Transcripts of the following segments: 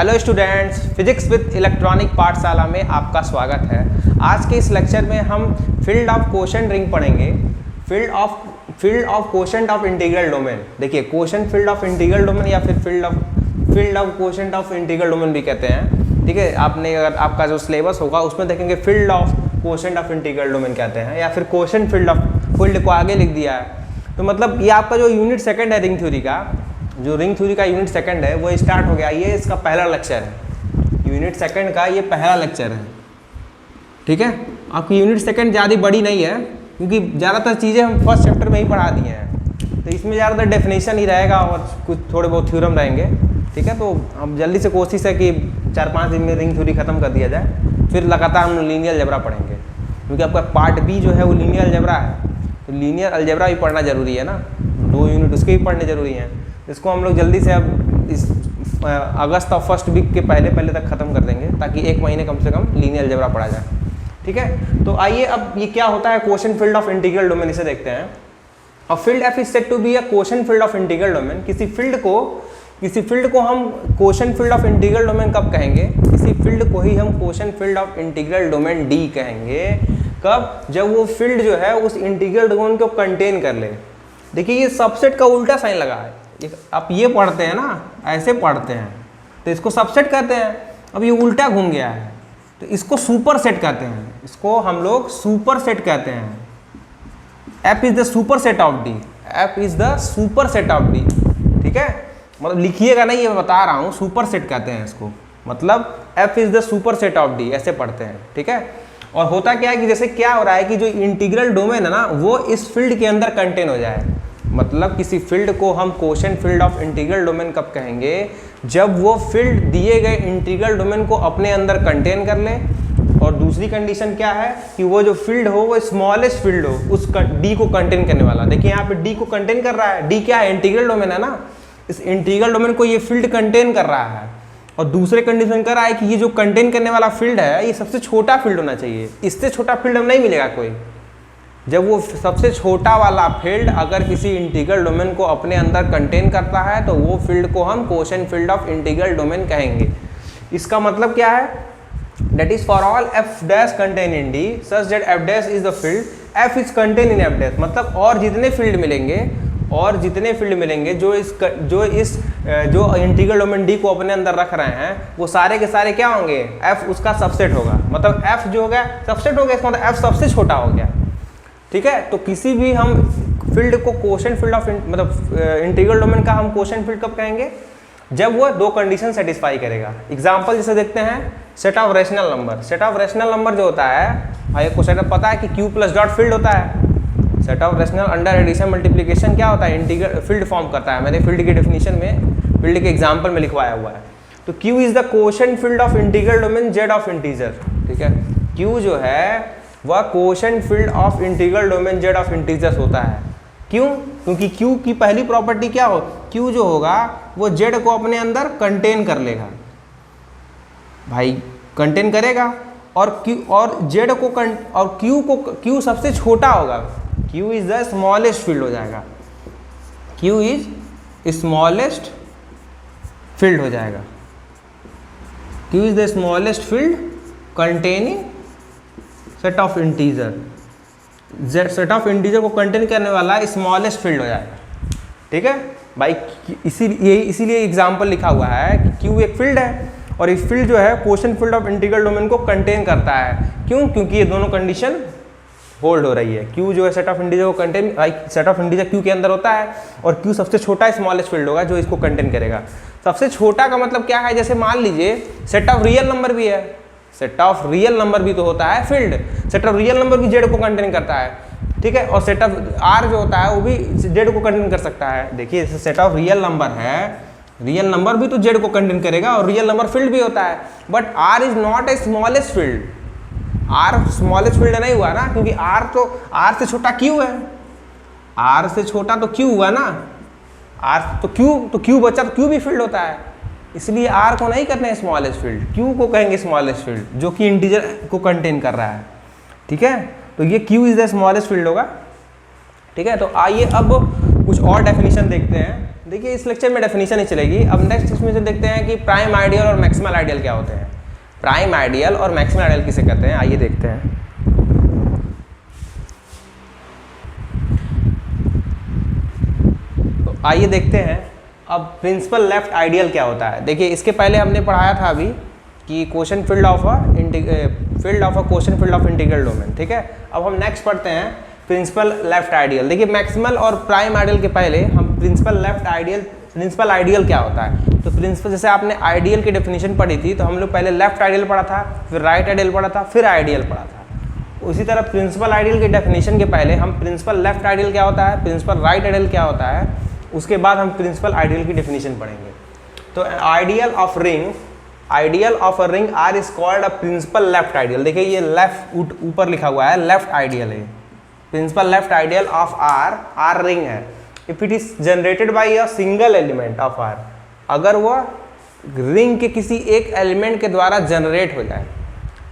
Hello students, physics with electronic पाठशाला में आपका स्वागत है। आज के इस लेक्चर में हम फील्ड ऑफ क्वोशंट रिंग पढ़ेंगे। Field of quotient of integral domain. देखिए, quotient field of integral domain या फिर field of quotient of integral domain भी कहते हैं। ठीक है, आपने अगर आपका जो सिलेबस होगा उसमें देखेंगे field of quotient of integral domain कहते हैं, या फिर क्वोशंट फील्ड को आगे लिख दिया है। तो मतलब ये आपका जो यूनिट सेकंड है रिंग थ्योरी का, जो रिंग थ्योरी का यूनिट सेकंड है वो स्टार्ट हो गया। ये इसका पहला लेक्चर है, यूनिट सेकंड का ये पहला लेक्चर है। ठीक है, आपकी यूनिट सेकंड ज़्यादा बड़ी नहीं है क्योंकि ज़्यादातर चीज़ें हम फर्स्ट चैप्टर में ही पढ़ा दिए हैं, तो इसमें ज़्यादातर डेफिनेशन ही रहेगा और कुछ थोड़े बहुत थ्योरम रहेंगे। ठीक है, तो अब जल्दी से कोशिश है कि 4-5 दिन में रिंग थ्योरी खत्म कर दिया जाए, फिर लगातार हम लीनियर अलजेब्रा पढ़ेंगे क्योंकि आपका पार्ट बी जो है वो लीनियर अलजेब्रा है। तो लीनियर अलजेब्रा भी पढ़ना जरूरी है ना, 2 यूनिट उसके भी पढ़ने जरूरी हैं। इसको हम लोग जल्दी से अब इस अगस्त और फर्स्ट वीक के पहले तक ख़त्म कर देंगे ताकि 1 महीने कम से कम लीनियर अलजेब्रा पढ़ा जाए। ठीक है, तो आइए अब ये क्या होता है quotient field of integral domain, इसे देखते हैं। और field F is said to be a quotient field of integral domain. किसी फील्ड को हम quotient field of integral domain कब कहेंगे? किसी फील्ड को ही हम quotient field of integral domain D कहेंगे। कब? जब वो फील्ड जो है उस इंटीग्रल डोमेन को कंटेन कर ले। देखिए, ये सबसेट का उल्टा साइन लगा है। आप ये पढ़ते हैं ना, ऐसे पढ़ते हैं तो इसको सबसेट कहते हैं। अब ये उल्टा घूम गया है तो इसको सुपर सेट कहते हैं। इसको हम लोग सुपर सेट कहते हैं। F is the super set of D. F is the super set of D. ठीक है, मतलब लिखिएगा नहीं, ये मैं बता रहा हूँ, सुपर सेट कहते हैं इसको। मतलब F is the super set of D, ऐसे पढ़ते हैं। ठीक है, और होता क्या है कि जैसे क्या हो रहा है कि जो इंटीग्रल डोमेन है ना वो इस फील्ड के अंदर कंटेन हो जाए। मतलब किसी फील्ड को हम quotient field of integral domain कब कहेंगे? जब वो फील्ड दिए गए इंटीग्रल डोमेन को अपने अंदर कंटेन कर ले। और दूसरी कंडीशन क्या है कि वो जो फील्ड हो वो स्मॉलेस्ट फील्ड हो, उस डी को कंटेन करने वाला। देखिए यहाँ पे डी को कंटेन कर रहा है। डी क्या है? इंटीग्रल डोमेन है ना। इस इंटीग्रल डोमेन को ये फील्ड कंटेन कर रहा है। और दूसरे कंडीशन कर रहा है कि ये जो कंटेन करने वाला फील्ड है ये सबसे छोटा फील्ड होना चाहिए। इससे छोटा फील्ड नहीं मिलेगा कोई। जब वो सबसे छोटा वाला फील्ड अगर किसी इंटीग्रल डोमेन को अपने अंदर कंटेन करता है तो वो फील्ड को हम quotient field of integral domain कहेंगे। इसका मतलब क्या है? That is for all F dash contain in D such that F dash is the field F is contain in F dash. मतलब और जितने फील्ड मिलेंगे जो इंटीग्रल डोमेन डी को अपने अंदर रख रहे हैं वो सारे के सारे क्या होंगे? एफ उसका सबसेट होगा। मतलब एफ जो हो गया सबसेट हो गया, इसका मतलब एफ सबसे छोटा हो गया। ठीक है, तो किसी भी हम फील्ड को quotient field of integral domain का हम क्वोशंट फील्ड कब कहेंगे? जब वो 2 कंडीशन सेटिस्फाई करेगा। एग्जांपल जैसे देखते हैं, set of rational number. Set of rational number जो होता है, भाई को सेट पता है कि क्यू प्लस डॉट फील्ड होता है। Set of rational under addition multiplication क्या होता है? इंटीग्रल फील्ड फॉर्म करता है। मैंने फील्ड की डेफिनेशन में फील्ड के एग्जाम्पल में लिखवाया हुआ है। तो Q is the quotient field of integral domain Z of integer. ठीक है, क्यू जो है वह quotient field of integral domain Z of integers होता है। क्यों? क्योंकि क्यू की पहली प्रॉपर्टी क्या हो? क्यू जो होगा वो जेड को अपने अंदर कंटेन कर लेगा। भाई कंटेन करेगा और क्यू और जेड को और क्यू सबसे छोटा होगा। Q is the smallest field हो जाएगा। क्यू इज स्मॉलेस्ट फील्ड हो जाएगा। Q is the smallest field containing set of integer. Set of integer को कंटेन करने वाला स्मॉलेस्ट फील्ड हो जाएगा। ठीक है भाई, इसीलिए एग्जांपल लिखा हुआ है कि क्यू एक फील्ड है और इस फील्ड जो है quotient field of integral domain को कंटेन करता है। क्यों? क्योंकि ये दोनों कंडीशन होल्ड हो रही है। क्यू जो है सेट ऑफ इंटीजर को contain, set of integer Q के अंदर होता है और क्यू सबसे छोटा स्मॉलेस्ट फील्ड होगा जो इसको कंटेन करेगा। सबसे छोटा का मतलब क्या है? जैसे मान लीजिए सेट ऑफ रियल नंबर भी है। सेट ऑफ रियल नंबर भी तो होता है field. Set of real number भी जेड को कंटेन करता है। ठीक है, और सेट ऑफ आर जो होता है वो भी जेड को कंटेन कर सकता है। देखिए, सेट ऑफ रियल नंबर है, रियल नंबर भी तो जेड को कंटेन करेगा और रियल नंबर फील्ड भी होता है। But R is not a smallest field. R smallest field नहीं हुआ ना, क्योंकि आर से छोटा क्यू है। आर से छोटा तो क्यू हुआ ना, आर तो क्यू बचा, तो क्यू भी फील्ड होता है। इसलिए आर को नहीं करना है स्मॉलेस्ट फील्ड, क्यू को कहेंगे स्मॉलेस्ट फील्ड जो कि इंटीजर को कंटेन कर रहा है। ठीक है, तो ये Q is the smallest field होगा। ठीक है, तो आइए अब कुछ और डेफिनेशन देखते हैं। देखिए इस लेक्चर में डेफिनेशन ही चलेगी। अब नेक्स्ट इसमें से देखते हैं कि प्राइम आइडियल और मैक्सिमल आइडियल क्या होते हैं। प्राइम आइडियल और मैक्सिमल आइडियल किसे कहते हैं, आइए देखते हैं। तो आइए देखते हैं अब प्रिंसिपल लेफ्ट आइडियल क्या होता है। देखिए इसके पहले हमने पढ़ाया था अभी कि question field of a question integral domain, ठीक है। अब हम नेक्स्ट पढ़ते हैं प्रिंसिपल लेफ्ट आइडियल। देखिए मैक्सिमल और प्राइम आइडियल के पहले हम प्रिंसिपल आइडियल क्या होता है। तो प्रिंसिपल, जैसे आपने आइडियल की डेफिनेशन पढ़ी थी, तो हम लोग पहले लेफ्ट आइडियल पढ़ा था, फिर राइट आइडियल पढ़ा था, फिर आइडियल पढ़ा था। उसी तरह प्रिंसिपल आइडियल की डेफिनेशन के पहले हम प्रिंसिपल लेफ्ट आइडियल क्या होता है, प्रिंसिपल राइट आइडियल क्या होता है, उसके बाद हम प्रिंसिपल आइडियल की डेफिनेशन पढ़ेंगे। तो ideal of a ring R is called a principal left ideal. देखिए ये लेफ्ट ऊपर लिखा हुआ है, लेफ्ट आइडियल है। Principal left ideal of R ring है if it is generated by a single element of R. अगर वह रिंग के किसी एक एलिमेंट के द्वारा जनरेट हो जाए,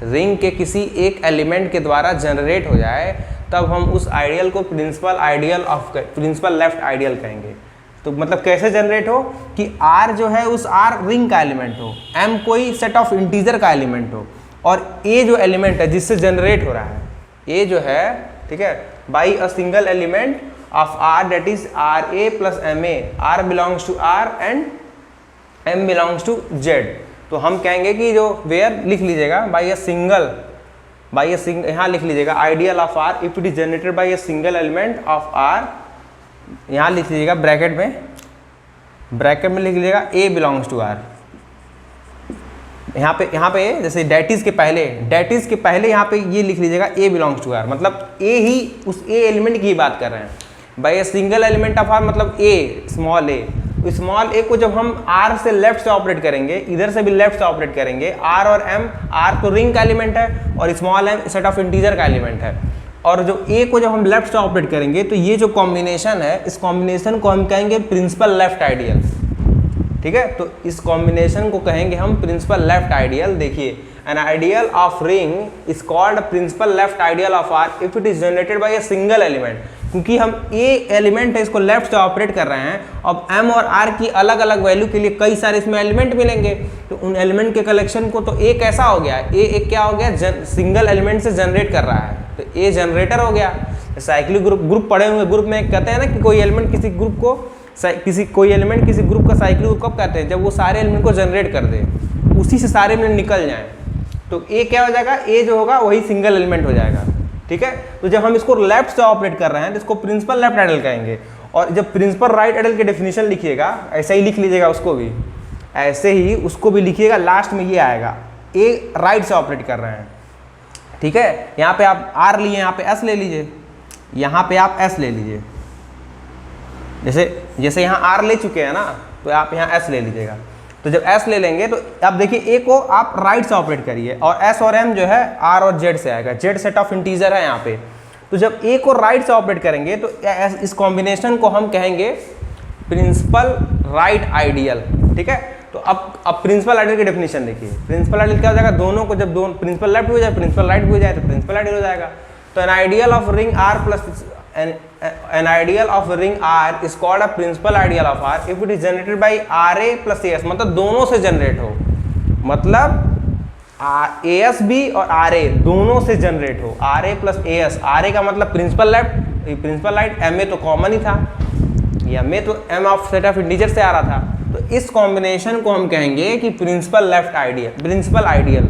रिंग के किसी एक एलिमेंट के द्वारा जनरेट हो जाए, तब हम उस आइडियल को प्रिंसिपल लेफ्ट आइडियल कहेंगे। तो मतलब कैसे जनरेट हो कि R जो है उस R रिंग का एलिमेंट हो, M कोई सेट ऑफ इंटीजर का एलिमेंट हो, और A जो एलिमेंट है जिससे जनरेट हो रहा है, A जो है, ठीक है, by a single element of R that is RA plus MA, R belongs to R and M belongs to Z। तो हम कहेंगे कि जो वेयर लिख लीजिएगा बाई अ सिंगल, यहाँ लिख लीजिएगा ideal of R if it is generated by a single element of R, यहाँ लिख लीजिएगा ब्रैकेट में लिख लीजिएगा A बिलोंग्स टू R। यहाँ पे जैसे डेट इज के पहले यहाँ पे ये लिख लीजिएगा A बिलोंग्स टू R, मतलब A ही उस A एलिमेंट की बात कर रहे हैं। By a single element of R मतलब A, स्मॉल a को जब हम R से लेफ्ट से ऑपरेट करेंगे, इधर से भी लेफ्ट से ऑपरेट करेंगे, R और M, R तो रिंग का एलिमेंट है और small m set of integer का एलिमेंट है, और जो A को जब हम लेफ्ट से ऑपरेट करेंगे तो ये जो कॉम्बिनेशन है, इस कॉम्बिनेशन को हम कहेंगे प्रिंसिपल लेफ्ट आइडियल, ठीक है। तो इस कॉम्बिनेशन को कहेंगे हम प्रिंसिपल लेफ्ट आइडियल। देखिए an ideal of ring is called principal left ideal of R if it is generated by a single element, क्योंकि हम A एलिमेंट है इसको लेफ्ट से ऑपरेट कर रहे हैं। अब M और R की अलग अलग वैल्यू के लिए कई सारे इसमें एलिमेंट मिलेंगे, तो उन एलिमेंट के कलेक्शन को, तो A कैसा हो गया, A एक क्या हो गया, सिंगल एलिमेंट से जनरेट कर रहा है, तो A जनरेटर हो गया। साइक्लिक ग्रुप पढ़े हुए, ग्रुप में कहते हैं ना कि कोई एलिमेंट किसी ग्रुप को कोई एलिमेंट किसी ग्रुप का साइक्लिक ग्रुप कब कहते हैं, जब वो सारे एलिमेंट को जनरेट कर दे, उसी से सारे एलिमेंट निकल जाएं, तो A क्या हो जाएगा, A जो होगा वही सिंगल एलिमेंट हो जाएगा, ठीक है। तो जब हम इसको लेफ्ट से ऑपरेट कर रहे हैं तो इसको प्रिंसिपल लेफ्ट आइडियल कहेंगे। और जब प्रिंसिपल राइट आइडियल की डेफिनेशन लिखिएगा, ऐसा ही लिख लीजिएगा, उसको भी ऐसे ही उसको भी लिखिएगा, लास्ट में ये आएगा A राइट से ऑपरेट कर रहे हैं, ठीक है। यहाँ पे आप R लिए, यहाँ पे S ले लीजिए, यहाँ पे आप S ले लीजिए। जैसे यहाँ R ले चुके हैं ना, तो आप यहाँ S ले लीजिएगा। तो जब S ले लेंगे तो आप देखिए A को आप राइट से ऑपरेट करिए, और S और M जो है R और Z से आएगा, Z सेट ऑफ इंटीजर है यहाँ पे। तो जब A को राइट से ऑपरेट करेंगे तो इस कॉम्बिनेशन को हम कहेंगे प्रिंसिपल राइट आइडियल, ठीक है। तो अब प्रिंसिपल आइडियल की डेफिनेशन देखिए। प्रिंसिपल आइडियल क्या हो जाएगा, दोनों को जब दोनों प्रिंसिपल लेफ्ट हो जाए, प्रिंसिपल राइट हो जाए, तो प्रिंसिपल आइडियल हो जाएगा। तो N ideal of ring R plus an ideal of ring R is called a principal ideal of R if it is generated by RA plus AS, मतलब दोनों से जनरेट हो, मतलब AS भी और RA दोनों से जनरेट हो, RA प्लस AS। RA का मतलब principal left, principal right, MA तो कॉमन ही था, MA तो M of set of integer से आ रहा था। तो इस कॉम्बिनेशन को हम कहेंगे कि principal left ideal, principal ideal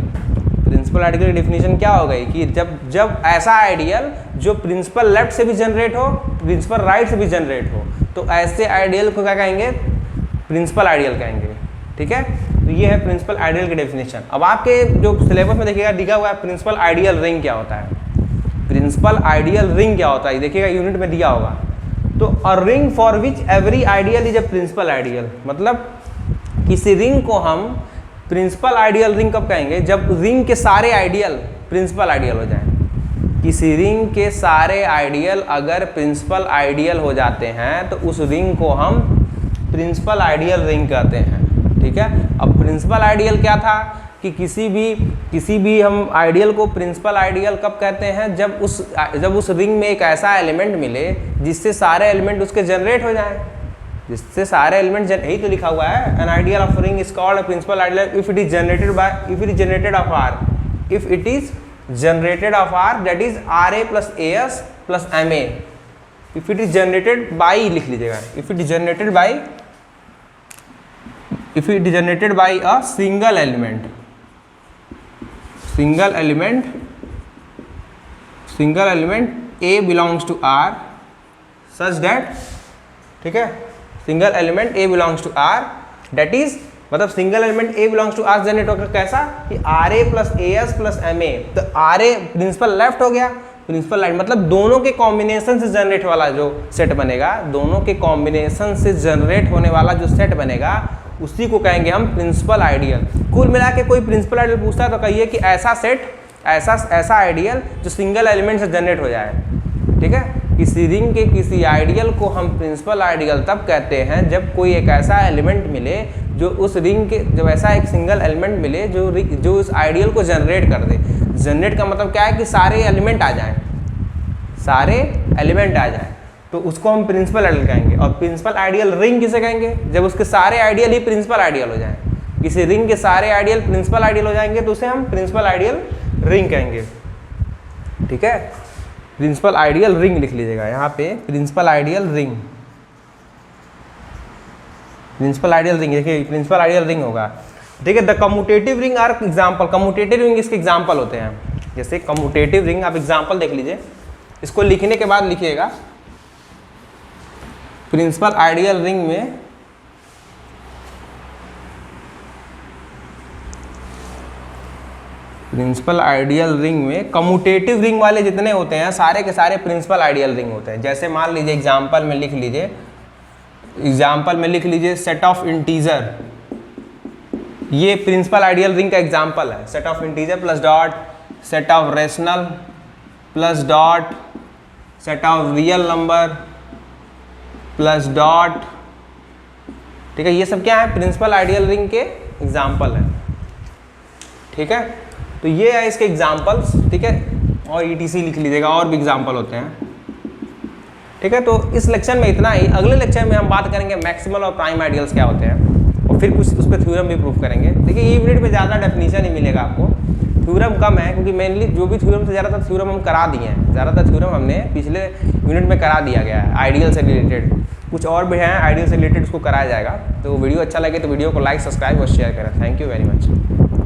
की डेफिनेशन क्या हो गई कि जब ऐसा आइडियल जो प्रिंसिपल लेफ्ट से भी जनरेट हो, प्रिंसिपल राइट से भी जनरेट हो, तो ऐसे आइडियल को क्या कहेंगे, प्रिंसिपल आइडियल कहेंगे, ठीक है। तो ये है प्रिंसिपल आइडियल की डेफिनेशन। अब आपके जो सिलेबस में देखिएगा दिखा हुआ है प्रिंसिपल आइडियल रिंग क्या होता है। प्रिंसिपल आइडियल रिंग क्या होता है देखिएगा, यूनिट में दिया होगा। तो a ring for which every ideal is a principal ideal, मतलब किसी रिंग को हम प्रिंसिपल आइडियल रिंग कब कहेंगे, जब रिंग के सारे आइडियल प्रिंसिपल आइडियल हो जाएं। किसी रिंग के सारे आइडियल अगर प्रिंसिपल आइडियल हो जाते हैं तो उस रिंग को हम प्रिंसिपल आइडियल रिंग कहते हैं, ठीक है। अब प्रिंसिपल आइडियल क्या था कि किसी भी हम आइडियल को प्रिंसिपल आइडियल कब कहते हैं, जब उस रिंग में एक ऐसा एलिमेंट मिले जिससे सारे एलिमेंट उसके जनरेट हो जाएं, जिससे सारे एलिमेंट यही तो लिखा हुआ है, an ideal of ring is called a principal ideal if it is generated by if it is generated of R, if it is generated of R that is R A plus A S plus M A, if it is generated by लिख लीजिएगा, if it is generated by, if it is generated by a single element, single element A belongs to R such that, ठीक है, single element A belongs to R that is, मतलब single element A belongs to R generate होगा कैसा कि RA plus AS plus MA, तो RA principal left हो गया, principal right, मतलब दोनों के कॉम्बिनेशन से जनरेट वाला जो सेट बनेगा, दोनों के कॉम्बिनेशन से जनरेट होने वाला जो सेट बनेगा उसी को कहेंगे हम प्रिंसिपल आइडियल। कुल मिला के कोई प्रिंसिपल आइडियल पूछता है तो कहिए कि ऐसा सेट, ऐसा आइडियल जो सिंगल एलिमेंट से जनरेट हो जाए, ठीक है। किसी रिंग के किसी आइडियल को हम प्रिंसिपल आइडियल तब कहते हैं जब कोई एक ऐसा एलिमेंट मिले जो उस रिंग के, जब ऐसा एक सिंगल एलिमेंट मिले जो उस आइडियल को जनरेट कर दे। जनरेट का मतलब क्या है कि सारे एलिमेंट आ जाएं, सारे एलिमेंट आ जाएं, तो उसको हम प्रिंसिपल आइडियल कहेंगे। और प्रिंसिपल आइडियल रिंग किसे कहेंगे? जब उसके सारे आइडियल ही प्रिंसिपल आइडियल हो जाएं। किसी रिंग के सारे आइडियल प्रिंसिपल आइडियल हो जाएंगे तो उसे हम प्रिंसिपल आइडियल रिंग कहेंगे, ठीक है। प्रिंसिपल आइडियल रिंग लिख लीजिएगा यहाँ पे, principal ideal ring, principal ideal ring, देखिए प्रिंसिपल आइडियल रिंग होगा, ठीक है। The commutative ring are example, commutative ring इसके एग्जाम्पल होते हैं। जैसे कम्यूटेटिव रिंग, आप एग्जाम्पल देख लीजिए, इसको लिखने के बाद लिखिएगा प्रिंसिपल आइडियल रिंग में प्रिंसिपल आइडियल रिंग में कम्यूटेटिव रिंग वाले जितने होते हैं सारे के सारे प्रिंसिपल आइडियल रिंग होते हैं। जैसे मान लीजिए एग्जाम्पल में लिख लीजिए, एग्जाम्पल में लिख लीजिए सेट ऑफ इंटीजर, ये प्रिंसिपल आइडियल रिंग का एग्जाम्पल है। Set of integer plus dot, set of rational plus dot, set of real number plus dot, ठीक है। ये सब क्या है? प्रिंसिपल आइडियल रिंग के एग्जाम्पल है, ठीक है। तो ये है इसके एग्जाम्पल्स, ठीक है। और ETC लिख लीजिएगा, और भी एग्जाम्पल होते हैं, ठीक है। तो इस लेक्चर में इतना ही। अगले लेक्चर में हम बात करेंगे मैक्सिमल और प्राइम आइडियल्स क्या होते हैं, और फिर कुछ उस पर थ्योरम भी प्रूफ करेंगे। देखिए ये यूनिट में ज़्यादा डेफिनेशन ही मिलेगा आपको, थ्योरम कम है, क्योंकि मेनली जो भी थ्योरम से ज़्यादातर थ्योरम हम करा दिए हैं, ज़्यादातर थ्योरम हमने पिछले यूनिट में करा दिया गया है। आइडियल से रिलेटेड कुछ और भी हैं, आइडियल से रिलेटेड उसको कराया जाएगा। तो वीडियो अच्छा लगे तो वीडियो को लाइक, सब्सक्राइब और शेयर करें। Thank you very much.